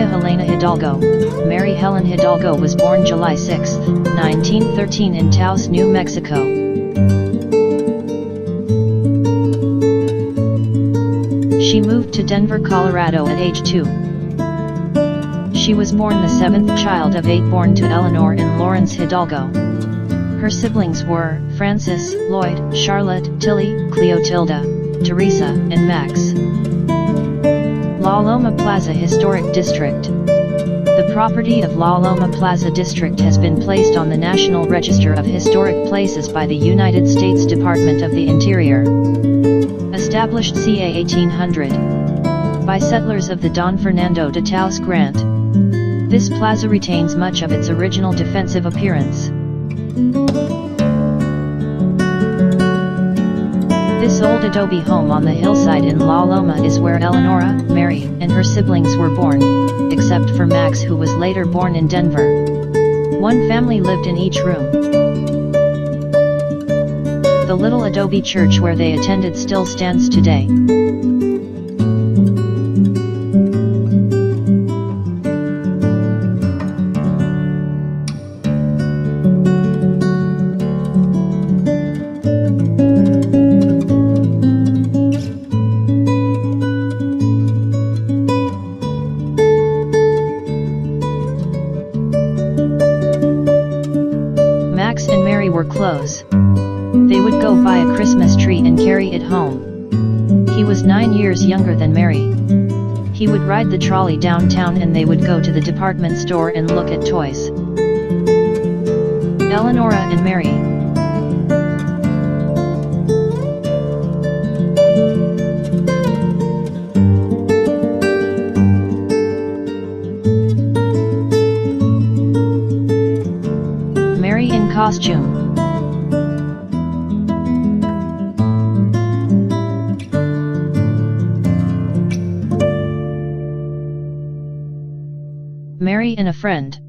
Helena Hidalgo. Mary Helen Hidalgo was born July 6, 1913 in Taos, New Mexico. She moved to Denver, Colorado at age 2. She was born the seventh child of 8 born to Eleanor and Lawrence Hidalgo. Her siblings were Francis, Lloyd, Charlotte, Tilly, Cleotilda, Teresa, and Max. La Loma Plaza Historic District. The property of La Loma Plaza District has been placed on the National Register of Historic Places by the United States Department of the Interior. Established ca. 1800 by settlers of the Don Fernando de Taos Grant. This plaza retains much of its original defensive appearance. This old adobe home on the hillside in La Loma is where Eleonora, Mary, and her siblings were born, except for Max, who was later born in Denver. One family lived in each room. The little adobe church where they attended still stands today. Max and Mary were close. They would go buy a Christmas tree and carry it home. He was 9 years younger than Mary. He would ride the trolley downtown and they would go to the department store and look at toys. Eleonora and Mary. Mary in costume. Mary and a friend.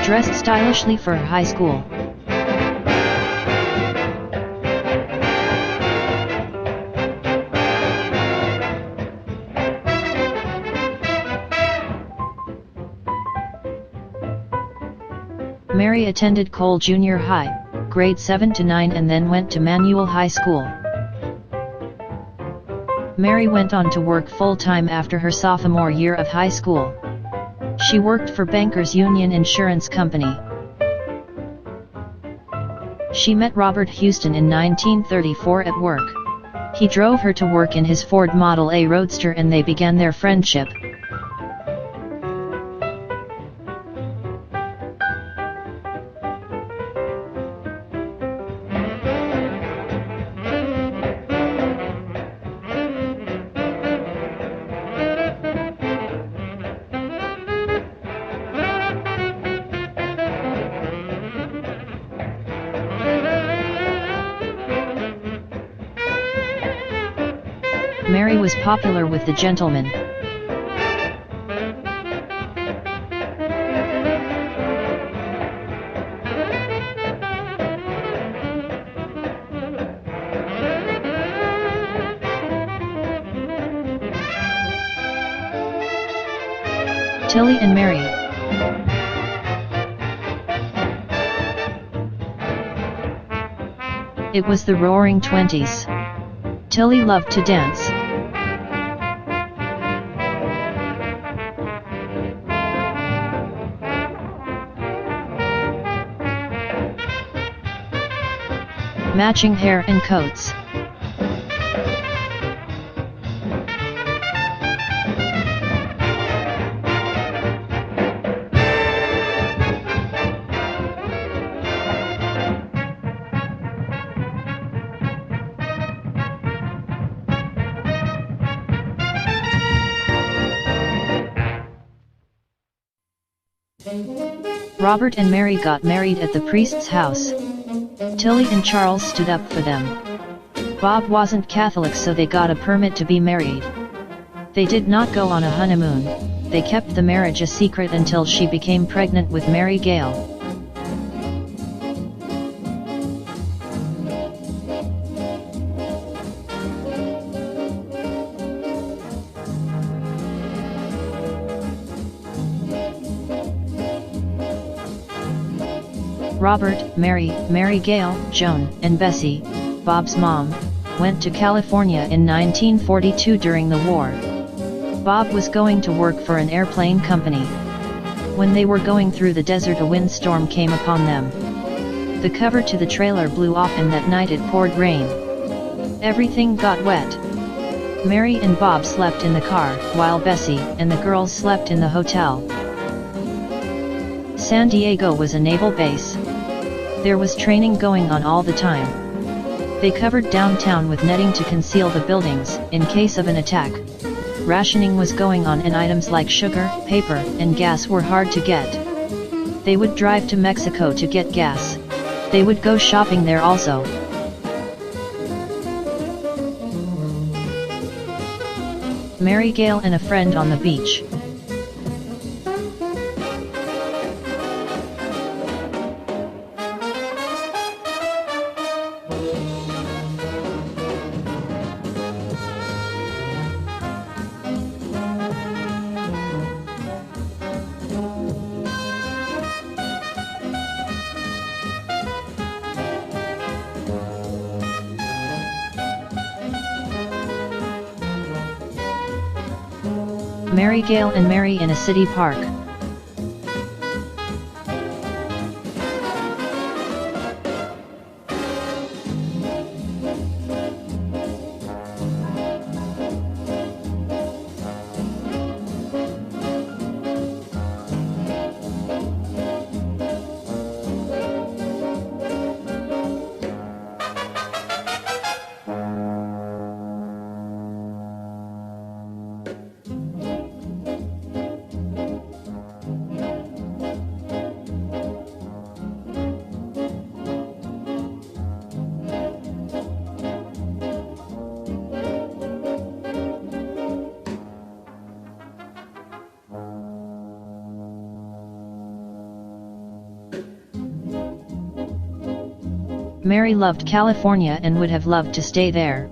Dressed stylishly for high school. Mary attended Cole Junior High, grade 7 to 9, and then went to Manual High School. Mary went on to work full-time after her sophomore year of high school. She worked for Bankers Union Insurance Company. She met Robert Huston in 1934 at work. He drove her to work in his Ford Model A Roadster and they began their friendship. Mary was popular with the gentlemen. Tilly and Mary. It was the roaring 20s. Tilly loved to dance. Matching hair and coats. Robert and Mary got married at the priest's house. Tilly and Charles stood up for them. Bob wasn't Catholic, so they got a permit to be married. They did not go on a honeymoon. They kept the marriage a secret until she became pregnant with Mary Gale. Robert, Mary Gale, Joan, and Bessie, Bob's mom, went to California in 1942 during the war. Bob was going to work for an airplane company. When they were going through the desert, a windstorm came upon them. The cover to the trailer blew off, and that night it poured rain. Everything got wet. Mary and Bob slept in the car, while Bessie and the girls slept in the hotel. San Diego was a naval base. There was training going on all the time. They covered downtown with netting to conceal the buildings, in case of an attack. Rationing was going on, and items like sugar, paper, and gas were hard to get. They would drive to Mexico to get gas. They would go shopping there also. Mary Gale and a friend on the beach. Mary Gale and Mary in a city park. Mary loved California and would have loved to stay there.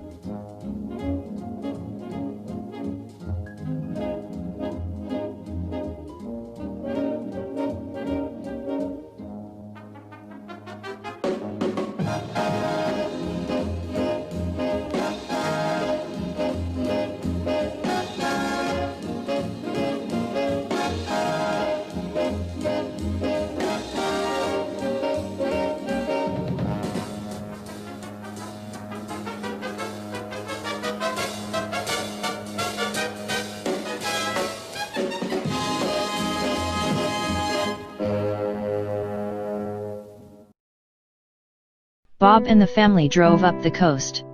Bob and the family drove up the coast.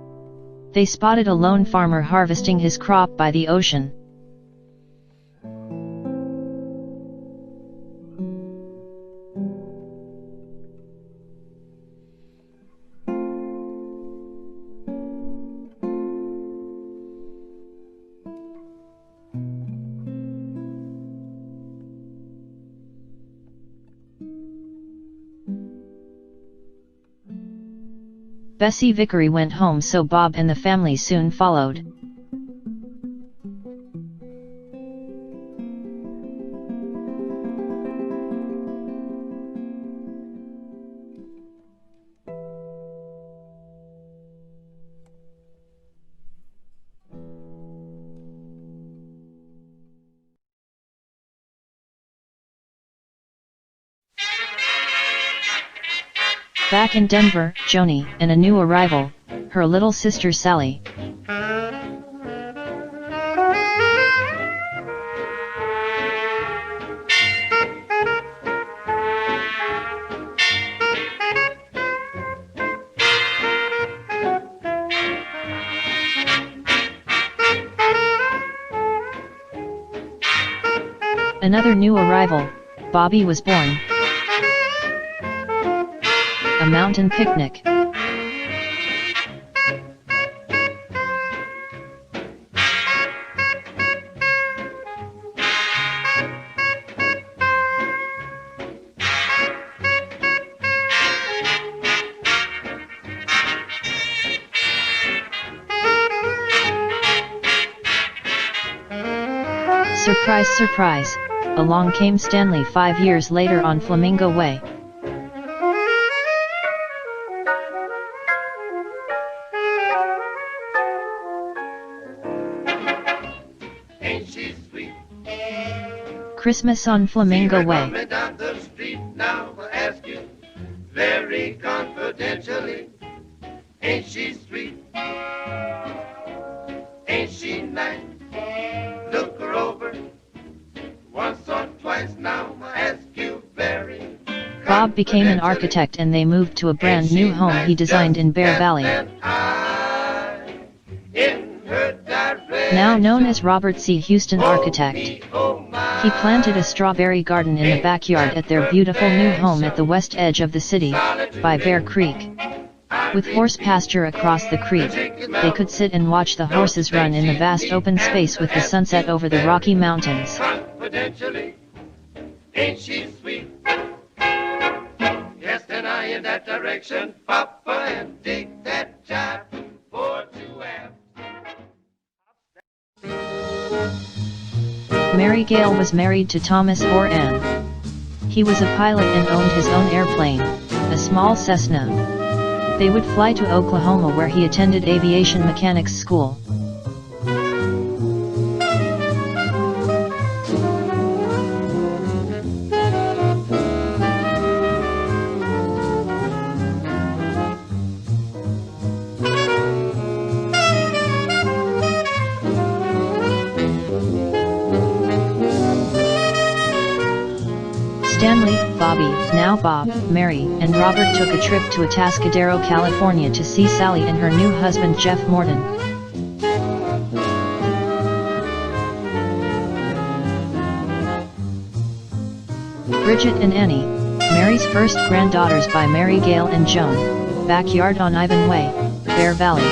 They spotted a lone farmer harvesting his crop by the ocean. Bessie Vickery went home, so Bob and the family soon followed. Back in Denver, Joni, and a new arrival, her little sister Sally. Another new arrival, Bobby was born. A mountain picnic. Surprise, surprise, along came Stanley 5 years later on Flamingo Way. Ain't she sweet? Christmas on Flamingo Way. Down the street now, I ask you very confidentially. Ain't she sweet? Ain't she nice? Look her over once or twice now, I ask you very. Bob became an architect and they moved to a brand new home he designed in Bear Valley. Now known as Robert C. Huston Architect. He planted a strawberry garden in the backyard at their beautiful new home at the west edge of the city, by Bear Creek. With horse pasture across the creek, they could sit and watch the horses run in the vast open space with the sunset over the Rocky Mountains. Ain't she sweet? Yes, then I in that direction, Papa, and dig that jive for 2 amps. Mary Gale was married to Thomas Horan. He was a pilot and owned his own airplane, a small Cessna. They would fly to Oklahoma where he attended aviation mechanics school. Stanley, Bobby, now Bob, Mary, and Robert took a trip to Atascadero, California to see Sally and her new husband Jeff Morton. Bridget and Annie, Mary's first granddaughters by Mary Gale and Joan, backyard on Ivan Way, Bear Valley.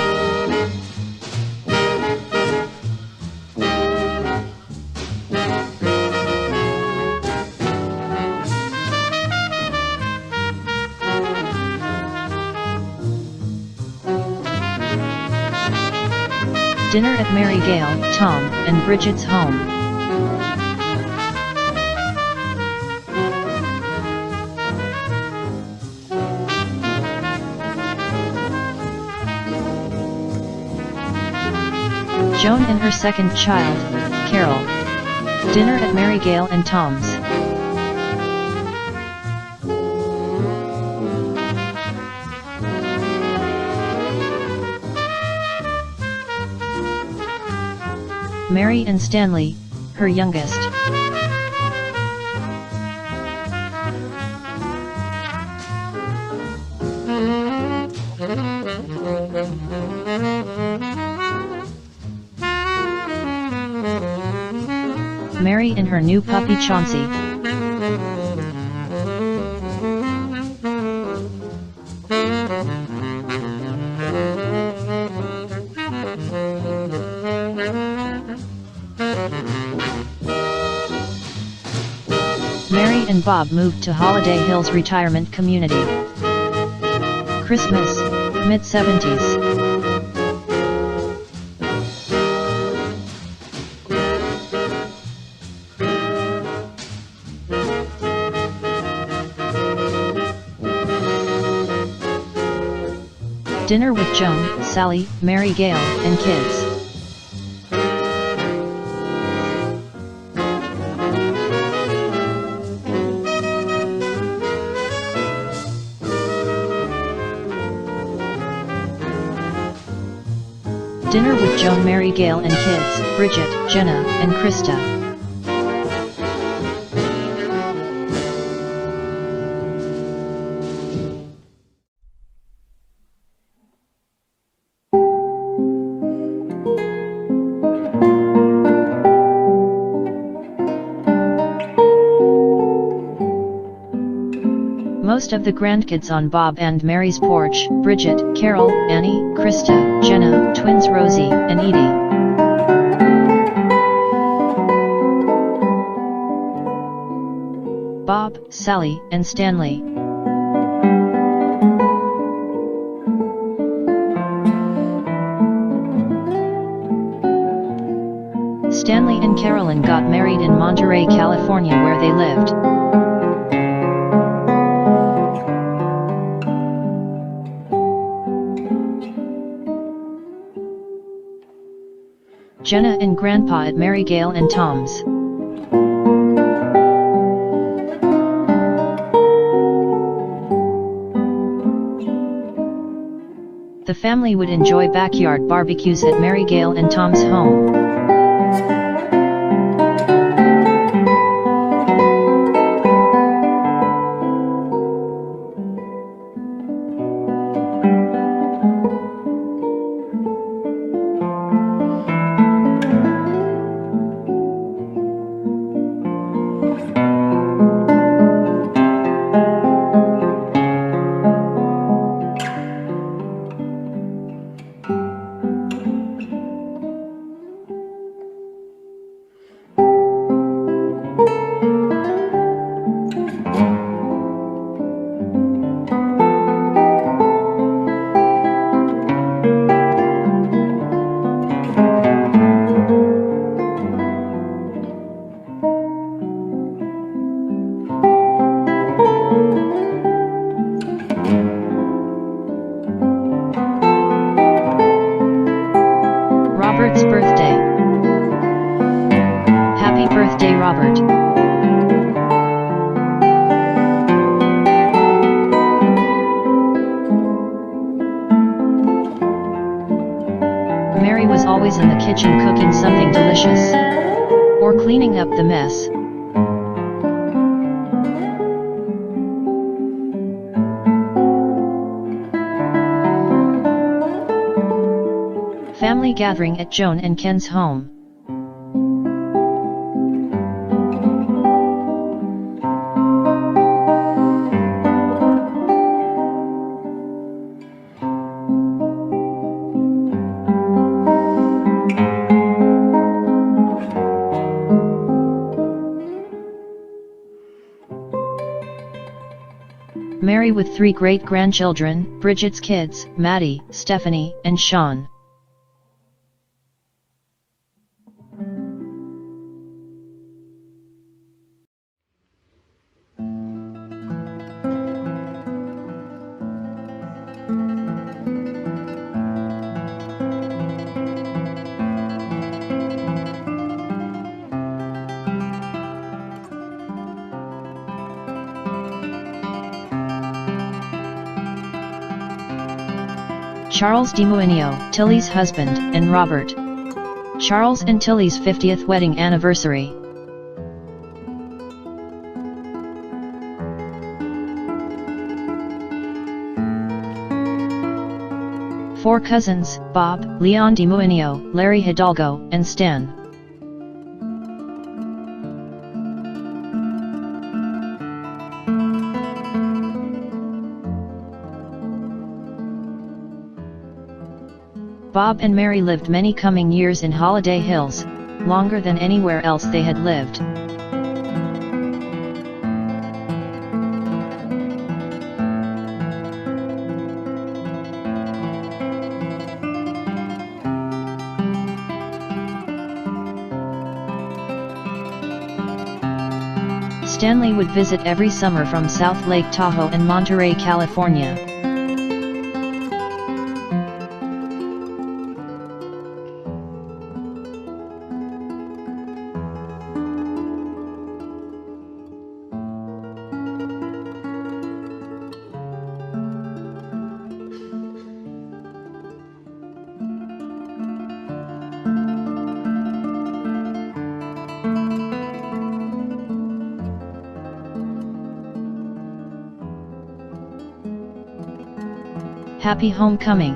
Dinner at Mary Gale, Tom, and Bridget's home. Joan and her second child, Carol. Dinner at Mary Gale and Tom's. Mary and Stanley, her youngest. Mary and her new puppy Chauncey. Mary and Bob moved to Holiday Hills Retirement Community. Christmas, mid-70s. Dinner with Joan, Sally, Mary Gale, and kids. Dinner with Joan, Mary Gale and kids, Bridget, Jenna, and Krista. Most of the grandkids on Bob and Mary's porch: Bridget, Carol, Annie, Krista, Jenna, twins Rosie, and Edie. Bob, Sally, and Stanley. Stanley and Carolyn got married in Monterey, California, where they lived. Jenna and Grandpa at Mary Gail and Tom's. The family would enjoy backyard barbecues at Mary Gail and Tom's home. Robert's birthday. Happy birthday, Robert. Mary was always in the kitchen cooking something delicious, or cleaning up the mess. Family gathering at Joan and Ken's home. Mary with 3 great-grandchildren, Bridget's kids, Maddie, Stephanie, and Sean. Charles DiMuinio, Tilly's husband, and Robert. Charles and Tilly's 50th wedding anniversary. Four cousins: Bob, Leon DiMuinio, Larry Hidalgo, and Stan. Bob and Mary lived many coming years in Holiday Hills, longer than anywhere else they had lived. Stanley would visit every summer from South Lake Tahoe and Monterey, California. Happy homecoming!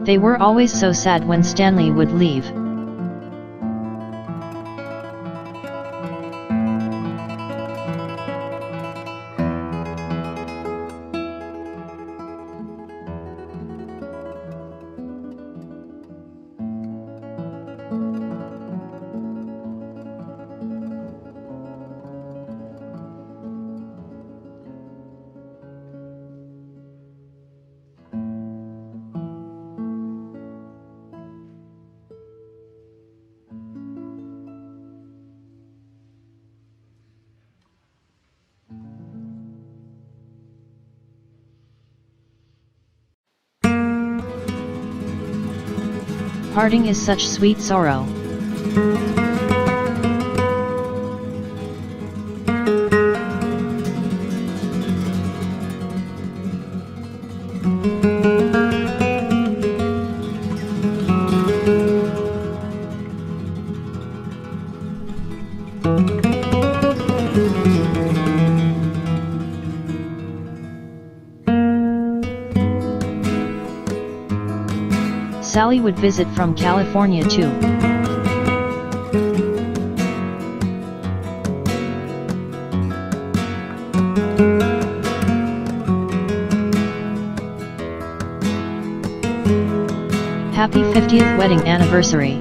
They were always so sad when Stanley would leave. Parting is such sweet sorrow. Sally would visit from California too. Happy 50th wedding anniversary.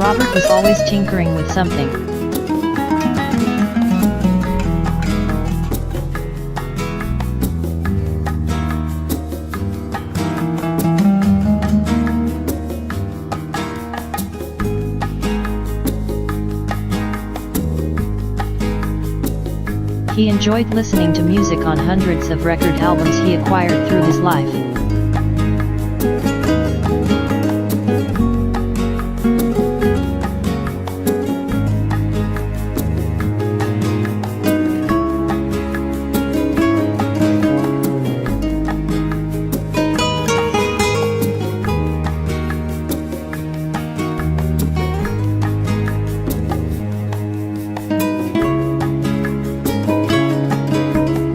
Robert was always tinkering with something. He enjoyed listening to music on hundreds of record albums he acquired through his life.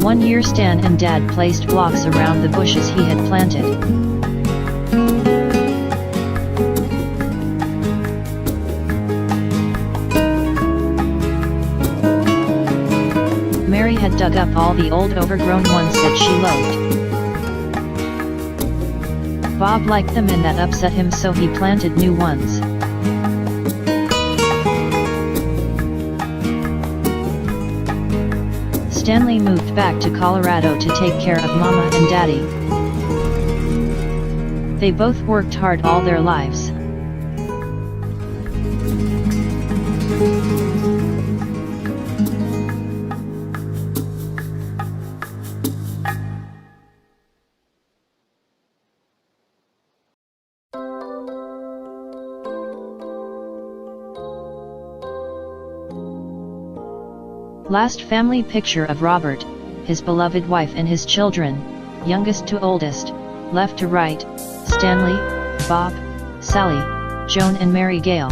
One year Stan and Dad placed blocks around the bushes he had planted. Mary had dug up all the old overgrown ones that she loved. Bob liked them and that upset him, so he planted new ones. Stanley moved back to Colorado to take care of Mama and Daddy. They both worked hard all their lives. Last family picture of Robert, his beloved wife and his children, youngest to oldest, left to right, Stanley, Bob, Sally, Joan and Mary Gale.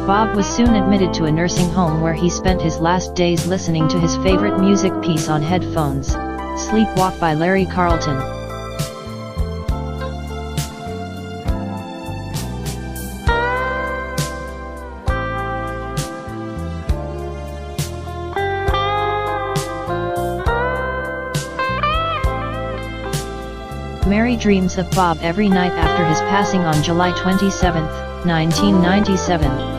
Bob was soon admitted to a nursing home where he spent his last days listening to his favorite music piece on headphones, Sleepwalk by Larry Carlton. Mary dreams of Bob every night after his passing on July 27, 1997.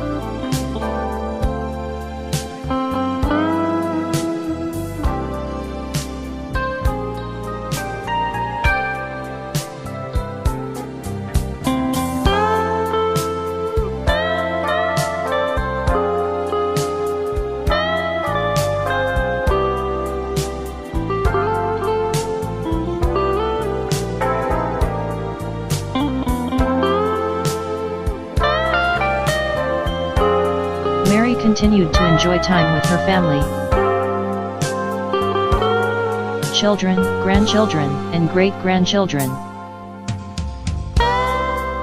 Mary continued to enjoy time with her family, children, grandchildren, and great-grandchildren.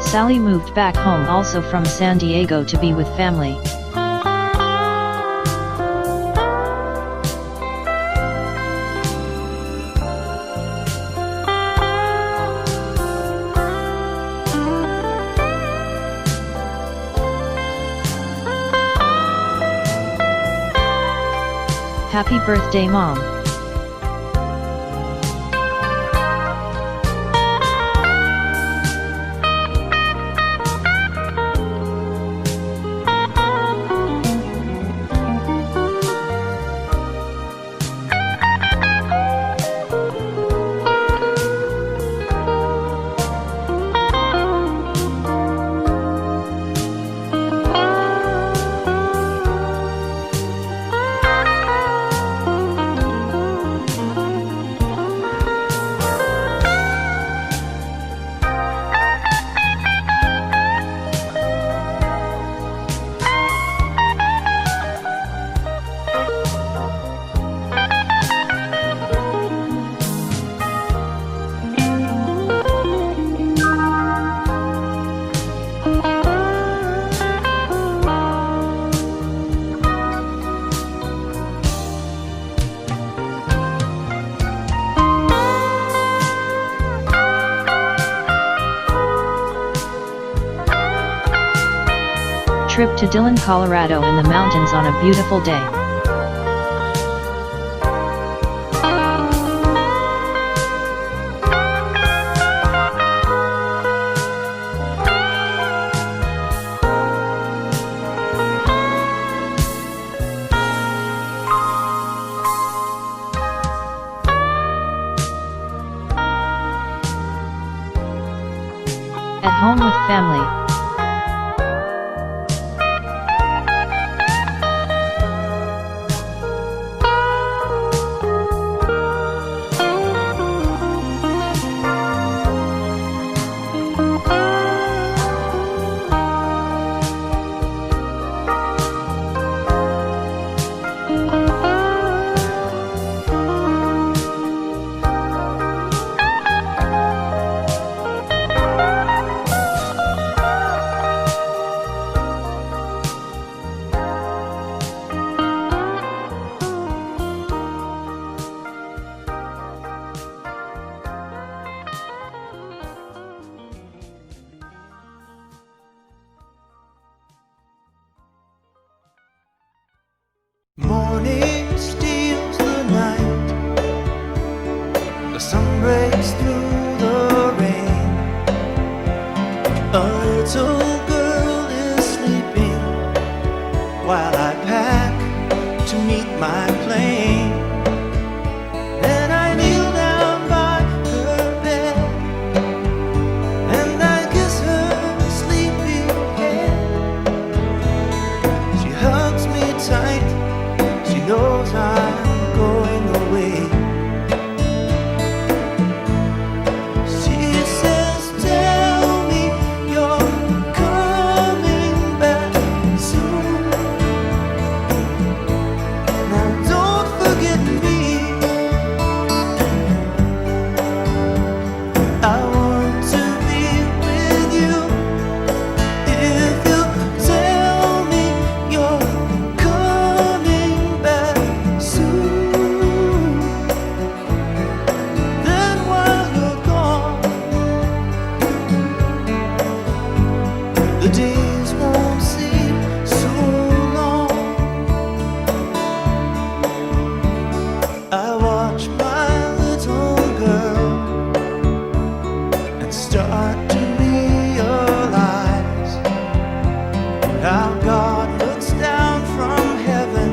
Sally moved back home also from San Diego to be with family. Happy birthday, Mom. Trip to Dillon, Colorado in the mountains on a beautiful day. Family. Morning steals the night, the sun breaks through the rain. A little girl is sleeping while I pack to meet my plane. Then I kneel down by her bed and I kiss her sleepy head. She hugs me tight, she knows I'm going away. She says, tell me you're coming back soon. Now don't forget me. I want to be with you. If you tell me you're coming back soon, then while you're gone, the days won't seem so long. I watch my little girl and start to realize how God looks down from heaven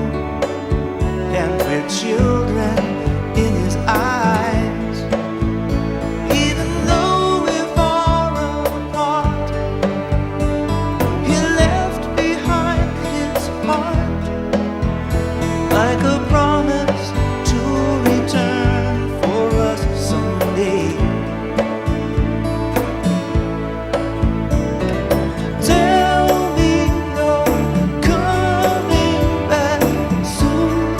and we're children in his eyes. Even though we're far apart, he left behind his heart like a promise to return for us someday. Tell me you're coming back soon.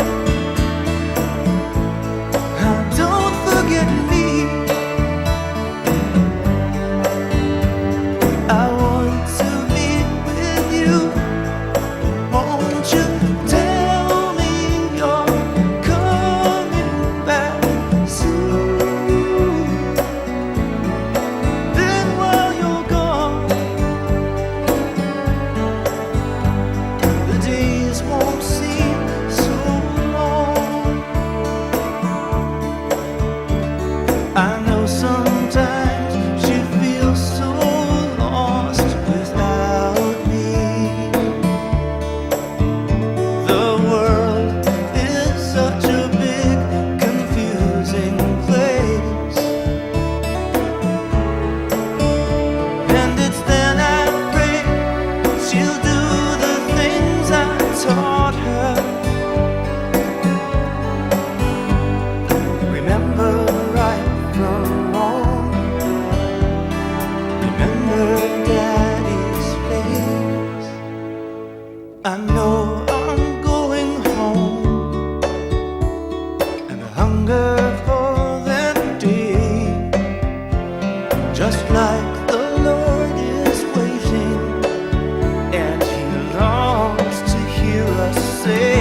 Now don't forget me. I want to be with you. Won't you tell me you're coming back soon? Then while you're gone, the days won't seem so long. I know sometimes she feels so lost without me. The world is such a big, confusing place, and it's then I pray she'll do the things I taught her. Remember right from wrong. Remember Daddy's face. I know I'm going home, and I hunger for that day. Just like the Lord is waiting, and he longs to hear us say,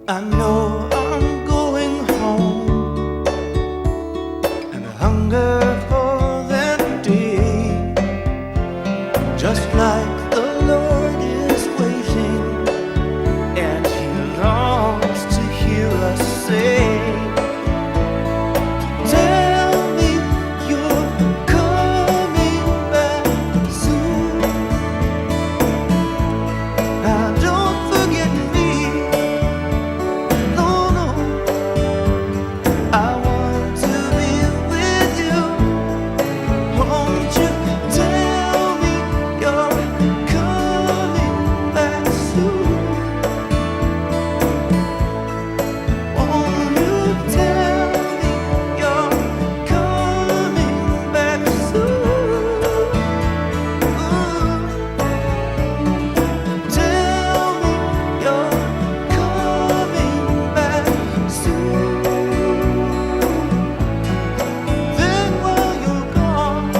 I know I'm going home, and I hunger for that day, just like the Lord is waiting, and He longs to hear us say, tell me you're coming back soon. Now don't forget me. No, no, I want to be with you. Won't you tell me you're coming back soon? Won't you tell me you're coming back soon? Tell me you're coming back soon. Then while you're gone,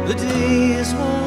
the days won't